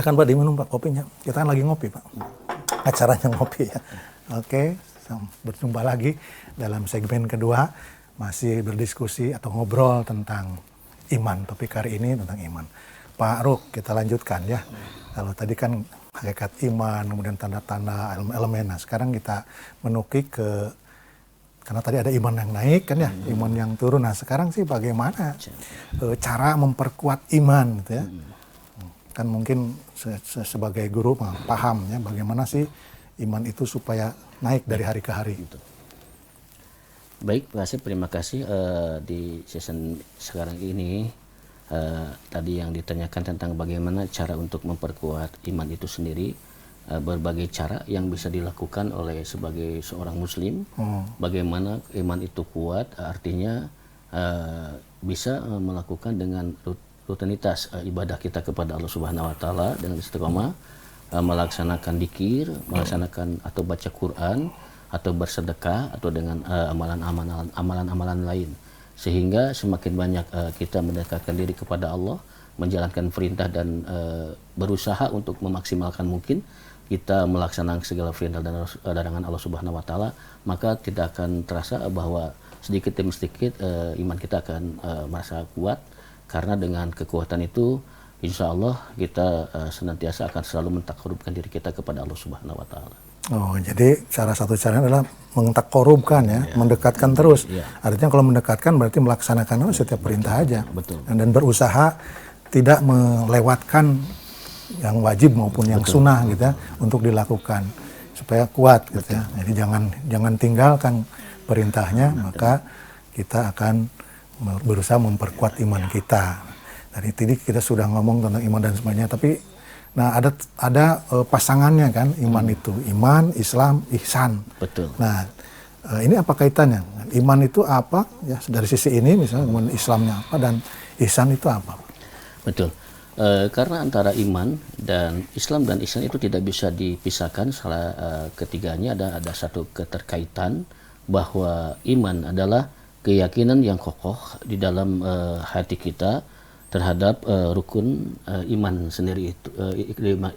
Silakan Pak diminum Pak kopinya. Kita kan lagi ngopi Pak. Acaranya ngopi ya. Oke, berjumpa lagi dalam segmen kedua. Masih berdiskusi atau ngobrol tentang iman. Topik hari ini tentang iman. Pak Ruk, kita lanjutkan ya. Kalau tadi kan hakikat iman, kemudian tanda-tanda elemen. Nah, sekarang kita menukik ke, karena tadi ada iman yang naik kan ya, iman yang turun. Nah, sekarang sih bagaimana cara memperkuat iman gitu ya. Kan mungkin sebagai guru paham ya bagaimana sih iman itu supaya naik dari hari ke hari gitu. Baik, Pak Asep, terima kasih di season sekarang ini tadi yang ditanyakan tentang bagaimana cara untuk memperkuat iman itu sendiri, berbagai cara yang bisa dilakukan oleh sebagai seorang muslim. Bagaimana iman itu kuat, artinya bisa melakukan dengan rutinitas ibadah kita kepada Allah Subhanahu wa taala dengan istiqomah, melaksanakan dzikir, melaksanakan atau baca Quran, atau bersedekah, atau dengan amalan-amalan lain, sehingga semakin banyak kita mendekatkan diri kepada Allah, menjalankan perintah dan berusaha untuk memaksimalkan mungkin kita melaksanakan segala perintah dan larangan Allah Subhanahu wa taala, maka tidak akan terasa bahwa sedikit demi sedikit iman kita akan merasa kuat, karena dengan kekuatan itu insya Allah kita senantiasa akan selalu mentakarubkan diri kita kepada Allah Subhanahu wa taala. Oh, jadi salah satu caranya adalah mentakorubkan ya, mendekatkan terus. Artinya kalau mendekatkan berarti melaksanakan setiap perintah aja. Betul. Dan berusaha tidak melewatkan yang wajib maupun yang sunnah gitu ya, untuk dilakukan supaya kuat gitu ya. Jadi jangan tinggalkan perintahnya, maka kita akan berusaha memperkuat iman kita. Dari tadi kita sudah ngomong tentang iman dan sebagainya, tapi nah ada pasangannya kan, iman itu iman, Islam, ihsan. Betul. Nah, ini apa kaitannya? Iman itu apa ya dari sisi ini misalnya, kemudian Islamnya apa dan ihsan itu apa? Betul. Karena antara iman dan Islam dan ihsan itu tidak bisa dipisahkan. Salah ketiganya ada satu keterkaitan, bahwa iman adalah keyakinan yang kokoh di dalam hati kita terhadap rukun iman sendiri itu,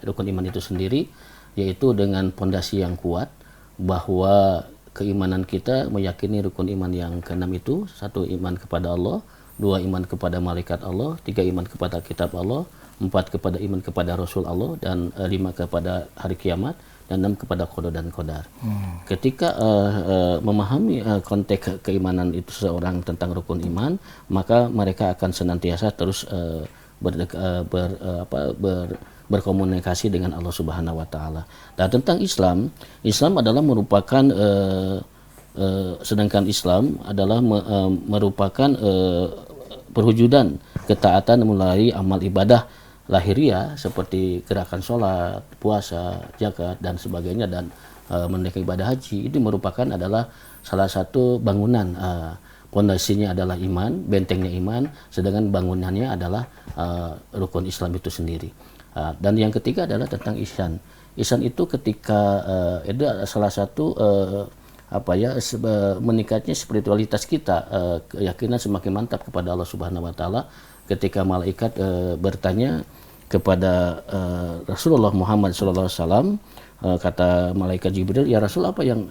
rukun iman itu sendiri, yaitu dengan pondasi yang kuat, bahwa keimanan kita meyakini rukun iman yang keenam itu: satu, iman kepada Allah; dua, iman kepada malaikat Allah; tiga, iman kepada kitab Allah; empat, kepada iman kepada Rasul Allah; dan lima, kepada hari kiamat; dan enam, kepada qada dan qadar. Ketika memahami konteks keimanan itu seseorang tentang rukun iman, maka mereka akan senantiasa terus berkomunikasi dengan Allah Subhanahu wa taala. Dan tentang Islam adalah merupakan sedangkan Islam adalah merupakan perwujudan ketaatan melalui amal ibadah lahiriah seperti gerakan sholat, puasa, zakat, dan sebagainya, dan menunaikan ibadah haji. Itu merupakan adalah salah satu bangunan, pondasinya adalah iman, bentengnya iman, sedangkan bangunannya adalah rukun Islam itu sendiri. Dan yang ketiga adalah tentang ihsan. Ihsan itu ketika itu salah satu meningkatnya spiritualitas kita, keyakinan semakin mantap kepada Allah Subhanahu wa taala. Ketika malaikat bertanya kepada Rasulullah Muhammad SAW, kata malaikat Jibril, "Ya Rasul, apa yang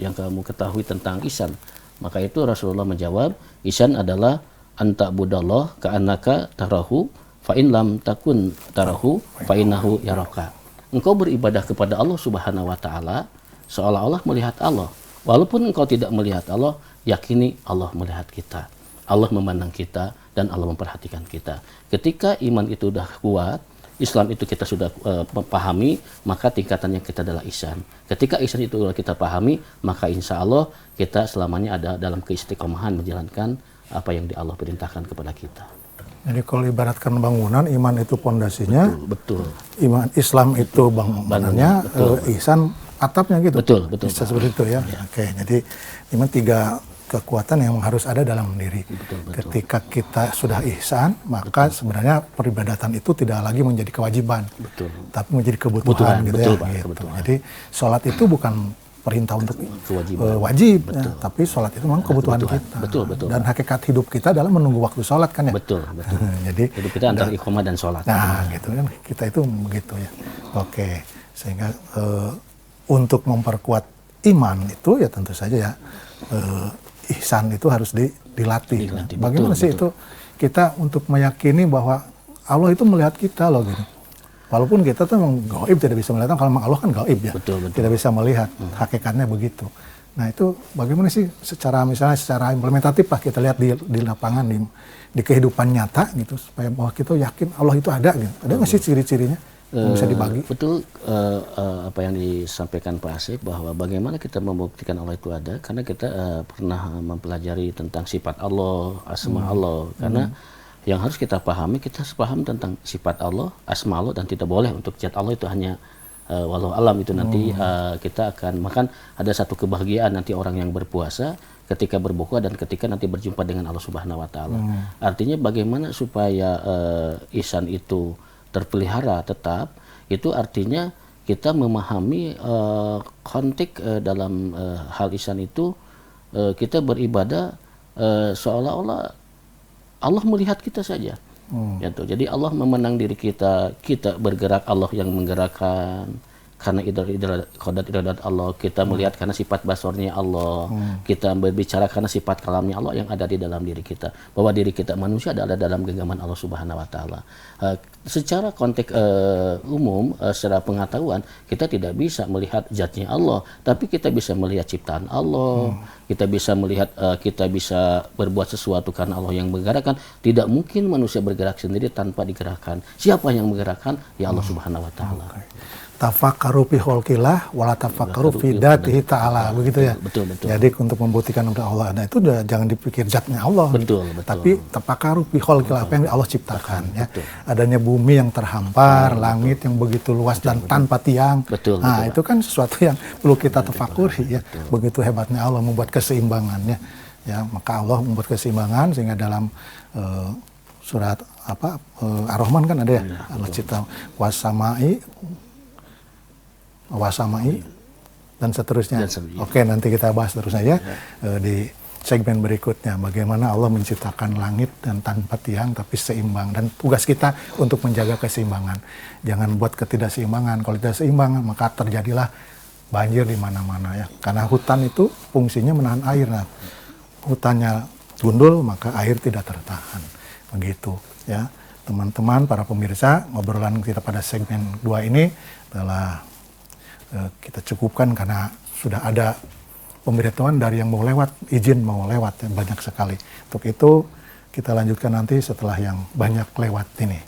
kamu ketahui tentang ihsan?" Maka itu Rasulullah menjawab, ihsan adalah anta budallah ka'annaka tarahu fa in lam takun tarahu fa innahu yaraka. Engkau beribadah kepada Allah Subhanahu wa taala seolah-olah melihat Allah. Walaupun engkau tidak melihat Allah, yakini Allah melihat kita. Allah memandang kita dan Allah memperhatikan kita. Ketika iman itu sudah kuat, Islam itu kita sudah pahami, maka tingkatannya kita adalah ihsan. Ketika ihsan itu kita pahami, maka insya Allah kita selamanya ada dalam keistiqomahan menjalankan apa yang Allah perintahkan kepada kita. Jadi kalau ibaratkan bangunan, iman itu pondasinya, betul. Iman Islam itu bangunannya, ihsan atapnya gitu. Betul. Bisa seperti itu ya. Oke, jadi iman tiga kekuatan yang harus ada dalam diri. Betul. Ketika kita sudah ihsan, maka sebenarnya peribadatan itu tidak lagi menjadi kewajiban, tapi menjadi kebutuhan gitu ya. Pak, gitu. kebutuhan. Jadi sholat itu bukan perintah untuk kewajiban. wajib, ya. Tapi sholat itu memang kebutuhan kita. Betul. Dan hakikat hidup kita adalah menunggu waktu sholat kan ya. Betul. Jadi hidup kita antara iqamah dan sholat. Nah, gitu kan kita itu begitu ya. Oke, sehingga untuk memperkuat iman itu ya tentu saja ya ihsan itu harus dilatih. Bagaimana sih itu kita untuk meyakini bahwa Allah itu melihat kita loh gitu. Walaupun kita tuh memang gaib tidak bisa melihat, kalau memang Allah kan gaib ya. Betul. Tidak bisa melihat, hakikatnya begitu. Nah itu bagaimana sih secara implementatif lah kita lihat di lapangan, di kehidupan nyata gitu, supaya bahwa kita yakin Allah itu ada gitu. Ada nggak sih ciri-cirinya yang bisa dibagi? Betul, apa yang disampaikan Pak Asep, bahwa bagaimana kita membuktikan Allah itu ada, karena kita pernah mempelajari tentang sifat Allah, asma Allah. Karena yang harus kita pahami, kita harus paham tentang sifat Allah, asma Allah, dan tidak boleh untuk zat Allah itu hanya walau alam itu nanti kita akan makan. Ada satu kebahagiaan nanti orang yang berpuasa ketika berbuka dan ketika nanti berjumpa dengan Allah Subhanahu wa taala. Artinya bagaimana supaya ihsan itu terpelihara tetap, itu artinya kita memahami konteks dalam hal ihsan itu, kita beribadah seolah-olah Allah melihat kita saja. Gitu. Jadi Allah memenang diri kita, kita bergerak Allah yang menggerakkan, karena kodrat iradat Allah, kita melihat karena sifat basornya Allah, kita berbicara karena sifat kalamnya Allah yang ada di dalam diri kita, bahwa diri kita manusia adalah dalam genggaman Allah Subhanahu wa taala. Secara konteks umum, secara pengetahuan, kita tidak bisa melihat zatnya Allah, tapi kita bisa melihat ciptaan Allah, kita bisa melihat, kita bisa berbuat sesuatu karena Allah yang menggerakkan. Tidak mungkin manusia bergerak sendiri tanpa digerakkan. Siapa yang menggerakkan? Ya Allah Subhanahu wa taala. Tafakkaru fi khalqillah wala tafakkaru fi dzatihi ta'ala, begitu ya. Betul. Jadi untuk membuktikan bahwa Allah ada itu jangan dipikir zatnya Allah. Betul. Tapi tafakkaru fi khalqillah, apa yang Allah ciptakan ya. Adanya bumi yang terhampar, langit yang begitu luas dan tanpa tiang. Nah, itu kan sesuatu yang perlu kita tafakuri ya. Begitu hebatnya Allah membuat keseimbangannya. Ya, maka Allah membuat keseimbangan sehingga dalam surat Ar-Rahman kan ada ya. Allah cipta wasamai dan seterusnya. Oke, nanti kita bahas terus saja di segmen berikutnya. Bagaimana Allah menciptakan langit dan tanpa tiang tapi seimbang, dan tugas kita untuk menjaga keseimbangan. Jangan buat ketidakseimbangan. Kalau tidak seimbang maka terjadilah banjir di mana-mana ya. Karena hutan itu fungsinya menahan air. Nah, hutannya gundul maka air tidak tertahan. Begitu ya. Teman-teman, para pemirsa, ngobrolan kita pada segmen 2 ini telah kita cukupkan karena sudah ada pemberitahuan dari yang mau lewat, izin mau lewat banyak sekali. Untuk itu kita lanjutkan nanti setelah yang banyak lewat ini.